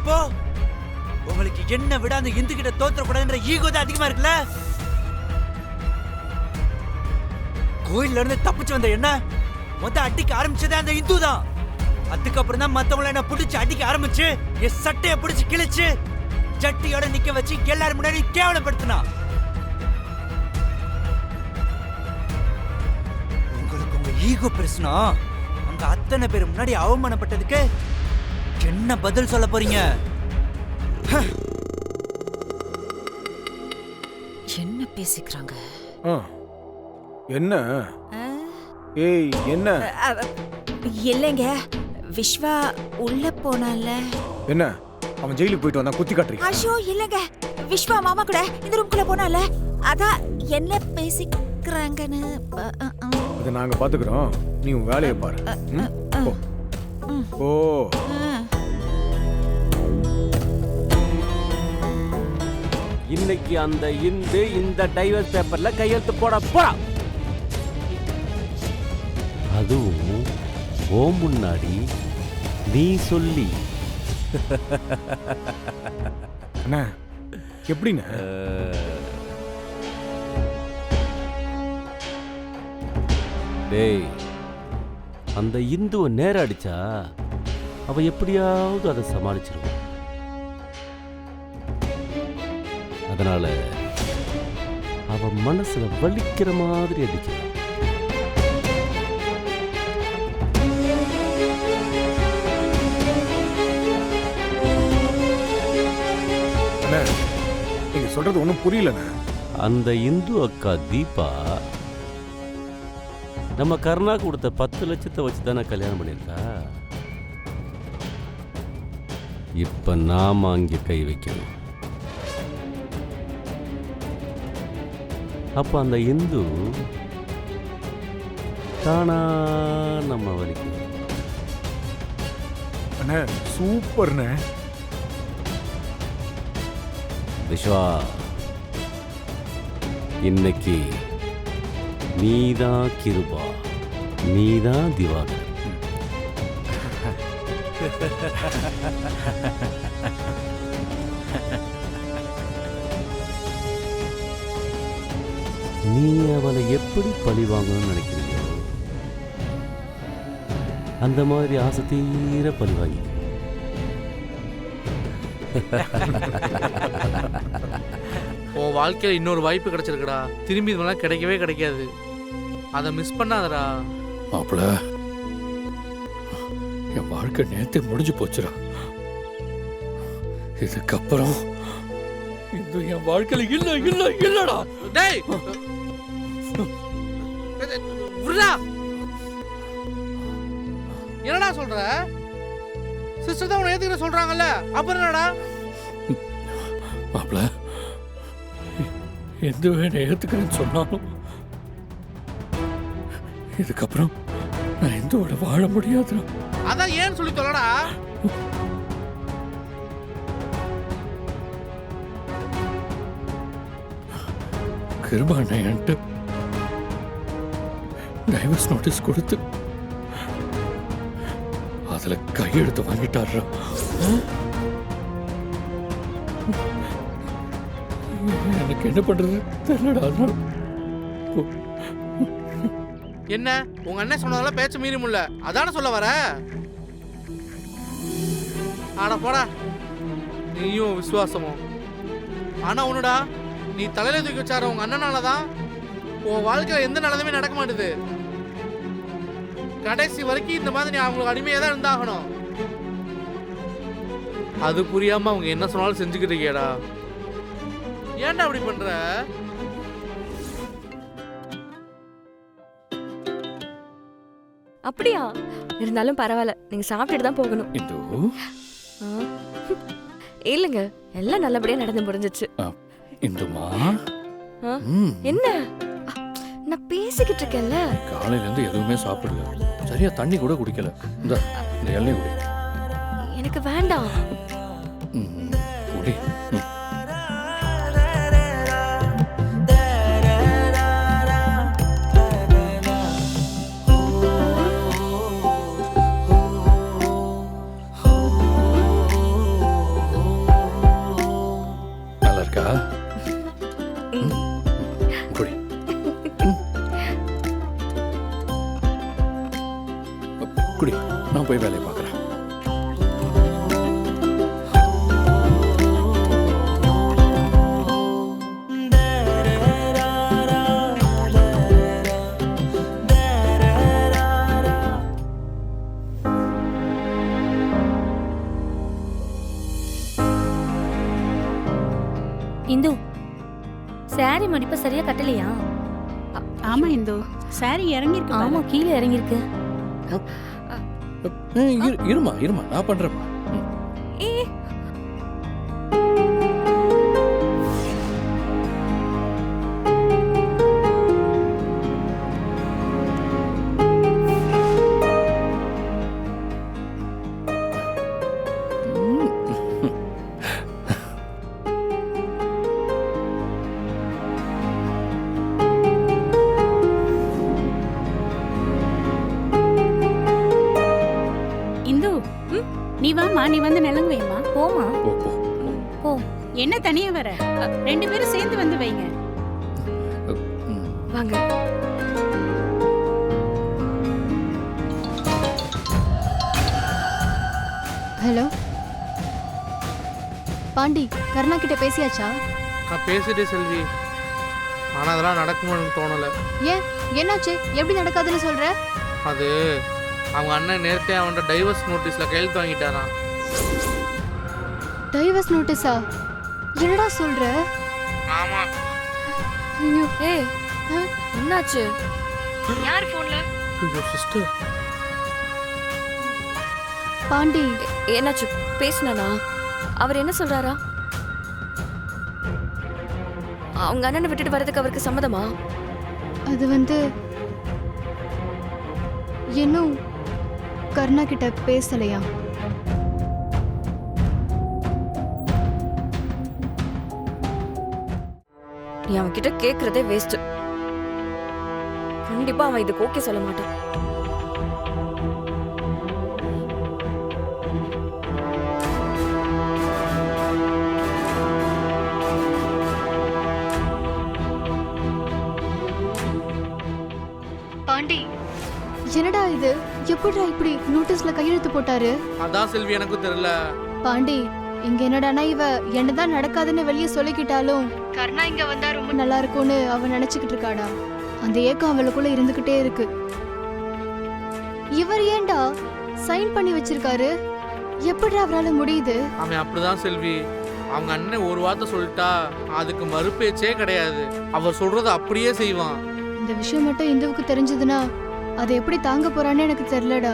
அப்போ உங்களுக்கு என்ன விட அந்த இந்து கிட்ட தோற்றக்கூடாதுன்ற ஈகோ தான் அதிகமா இருக்குல்ல. கோயில்ல இருந்து தப்பிச்சு வந்த என்ன அடிக்க ஆரம்பிச்சதே அந்த இந்து தான். அதுக்கப்புறம் தான் மத்தவங்களை என்ன பிடிச்சு அடிக்க ஆரம்பிச்சு என் சட்டையை பிடிச்சு கிழிச்சு ஜட்டியோட நிக்க வச்சு எல்லாரும் முன்னாடி கேவலப்படுத்தினா. உங்களுக்கு உங்க ஈகோ பெருசுனா அங்க அத்தனை பேர் முன்னாடி அவமானப்பட்டதுக்கு என்ன பதில் சொல்ல போறீங்க? என்ன பேசிக்கிறாங்க? என்ன? ஏய் என்ன? இல்லைங்க, விஸ்வா உள்ள போனால. என்ன அவன் ஜெயிலுக்கு போயிட்டு வந்தா குத்தி காட்டுறீங்க? ஐயோ இல்லங்க, விஸ்வா மாமா கூட இந்த ரூம்குள்ள போனால. அதான் என்ன பேசிக்கிறாங்கன்னு. அதை நாங்க பாத்துக்கிறோம், நீ உன் வேலையை பாரு. ஓ இன்னைக்கு அந்த இந்து இந்த டைவர்ஸ் பேப்பர்ல கையெழுத்து போட போறா. அதுவும் ஓ முன்னாடி நீ சொல்லி. அண்ணா எப்படின்னு? டேய், அந்த இந்துவை நேரம் அடிச்சா அவ எப்படியாவது அதை சமாளிச்சிருவான். அதனால அவ மனசுல வலிக்கிற மாதிரி அடிக்கிறான். நீங்க சொல்றது ஒண்ணும் புரியலண்ணா. அந்த இந்து அக்கா தீபா நம்ம கருணாக்கு கொடுத்த 10 லட்சத்தை வச்சு தானே கல்யாணம் பண்ணியிருக்கா. இப்ப நாம அங்கே கை வைக்கணும். அப்ப அந்த இந்து தானா நம்ம வலிக்கணும். அண்ணா சூப்பர்ண்ணே. விஸ்வா, இன்னைக்கு நீதான் கிருபா, நீதான் திவாகர். நீ அவளை எப்படி பழி வாங்கணும்னு நினைக்கிறீங்களோ அந்த மாதிரி ஆசை தீர பழி வாங்கி. உன் வாழ்க்கையில் இன்னொரு வாய்ப்பு கிடைச்சிருக்குடா. திரும்பி இதெல்லாம் கிடைக்கவே கிடைக்காது. அதை மிஸ் பண்ணாதடா. மாப்பிள, என் வாழ்க்கை நேத்து முடிஞ்சு போச்சுடா. இதுக்கப்புறம் இந்த என் வாழ்க்கையில இல்ல இல்ல இல்லடா. டேய் விடுடா. என்னடா சொல்ற? சிஸ்டர் தான் உன்னை ஏத்துக்கிற சொல்றாங்கல்ல, அப்புறம் என்னடா? மாப்பிள, எந்த வேணை ஏத்துக்கிறேன்னு சொன்னாலும் இதுக்கப்புறம் நான் எந்தோட வாழ முடியாதுடா. அதான் ஏன்னு சொல்லி சொல்லடா. கிருபா என்கிட்ட டைவர்ஸ் நோட்டீஸ் கொடுத்து அதுல கையெழுத்து வாங்கிட்டாரு. எனக்கு என்ன பண்றது தெரியலடா. என்ன உங்க அண்ணன் சொன்னதெல்லாம் பேச்ச மீறி முடியல, அதான சொல்ல வர? ஆனா போடா, நீயும் விசுவாசமும். ஆனா ஒண்ணுடா, நீ தலையில தூக்கி வச்சார உங்க அண்ணனாலதான் உன் வாழ்க்கையில எந்த நல்லதுமே நடக்க மாட்டுது. கடைசி வரைக்கும் இந்த மாதிரி நீ அவங்களுக்கு அடிமையா தான் இருந்தாகணும். அது புரியாம அவங்க என்ன சொன்னாலும் செஞ்சுக்கிட்டு இருக்கியடா. ஏன்டா அப்படி பண்ற? அப்படியா? இருந்தாலும் பரவாயில்ல, நீங்க சாப்பிட்டுட்டு தான் போகணும். இல்லங்க, எல்லாம் நல்லபடியா நடந்து முடிஞ்சிச்சு. இந்துமா, என்ன நான் பேசிக்கிட்டு இருக்கேன்ல. காலையில இருந்து எதுவுமே சாப்பிடல, சரியா தண்ணி கூட குடிக்கல. இந்த எண்ணெய் குடி. எனக்கு வேண்டாம். குடி. இந்து சாரி மடிப்ப சரியா கட்டலையா? ஆமா இந்து, சாரி இறங்கி இருக்கு. ஆமா, கீழே இறங்கி இருக்கு. இருமா இருமா, நான் பண்றேம்மா. ஏ இந்து, நீ வாமா, நீ வந்து நிலங்கு வைமா. போமா, போ போ போ. என்ன தனியா வர? 2 பேரும் சேர்ந்து வந்து வைங்க. வாங்க. ஹலோ பாண்டி, கருணா கிட்ட பேசியாச்சா? நான் பேசிட்டே செல்வி, ஆனால் அதெல்லாம் நடக்கும்னு எனக்கு தோணலை. ஏன், என்னாச்சு? எப்படி நடக்காதுன்னு சொல்ற? அது அவங்க அண்ணன் நேரத்தே அவன்கிட்ட டைவர்ஸ் நோட்டீஸில் கையெழுத்து வாங்கிட்டாரான். டைவர்ஸ் நோட்டீஸா? என்னடா சொல்ற? ஆமாம். ஐயோ, ஏய் என்னாச்சு? யார் போன்ல? ஐயோ சிஸ்டர், பாண்டி, என்னாச்சு? பேசுனானா? அவர் என்ன சொல்றாரா? அவங்க அண்ணனை விட்டுட்டு வரதுக்கு அவருக்கு சம்மதமா? அது வந்து இன்னும் கருணா கிட்ட பேசலையா? நீ அவன் கிட்ட கேக்குறதே வேஸ்ட். கண்டிப்பா அவன் இதுக்கு ஓகே சொல்ல மாட்டான். பாண்டி, என்னடா இது? எப்படிடா இப்படி நோட்டீஸ்ல கையெழுத்து போட்டாரு? அதான் செல்வி எனக்கும் தெரியல. பாண்டி, இங்க என்னடானா இவ என்னதான் நடக்காதுன்னு வெளியே சொல்லிக்கிட்டாலும் கருணா இங்க வந்தா ரொம்ப நல்லா இருக்கும்னு அவ நினைச்சுக்கிட்டு இருக்காடா. அந்த ஏக்கம் அவளுக்குள்ள இருந்துகிட்டே இருக்கு. இவர் ஏன்டா சைன் பண்ணி வச்சிருக்காரு? எப்படிடா அவரால முடியுது? அவன் அப்படிதான் செல்வி. அவங்க அண்ணன் ஒரு வார்த்தை சொல்லிட்டா அதுக்கு மறுபேச்சே கிடையாது. அவர் சொல்றதை அப்படியே செய்வான். இந்த விஷயம் மட்டும் இந்துவுக்கு தெரிஞ்சதுன்னா அதை எப்படி தாங்க போறான்னு எனக்கு தெரியலடா.